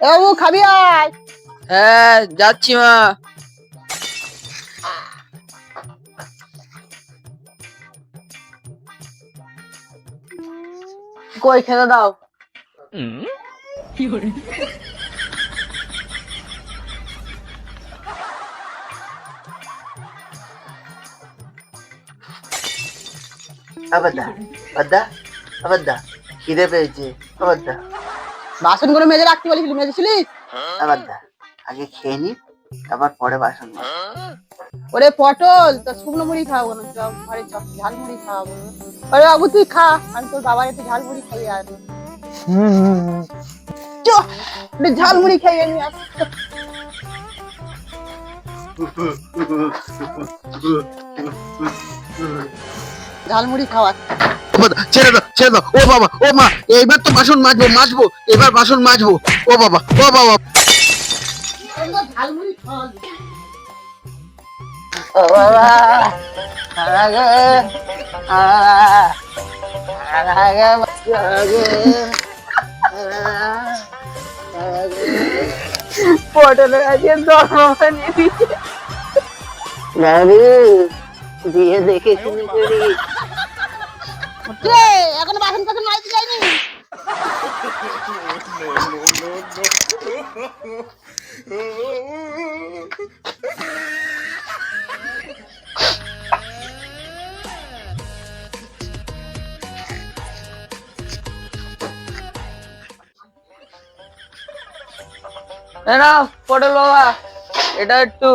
এ বাবু খাবি আয়। হ্যাঁ যাচ্ছি মা। কই খেতে দাও। আবার দা, আবার দা, খিদে পেয়েছে, আবার দা, বাসন করে মেজে রাখতে বলেছিলি, মেজেছিলিস? আবার দা। আগে খেয়ে নি, তারপর পরে বাসন মাজবো। ওরে পটল, তো শুকনো মুড়ি খাওয়াবো না, চল ঘরে চল, ঝাল মুড়ি খাওয়াবো। ওরে বাবু তুই খা, আমি তোর বাবার একটু ঝাল মুড়ি খাইয়ে আনি। চ, একটু ঝাল মুড়ি খাইয়ে নিয়ে আস। ঝাল মুড়ি খাওয়া। ছেড়ে দাও, ছেড়ে দাও। ও বাবা, ও মা, এইবার তো বাসন মাজবো, এবার বাসন মাজবো। ও বাবা, ও বাবা। ঝাল মুড়ি খাওয়াবি। ও বাবা, আগে, পটলের আজকে দরমা নিয়ে দিচ্ছে। দিয়ে দেখে শুনে করি। এখন বাসন টাসন মাইতে যায়নি। না পটল বাবা, এটা একটু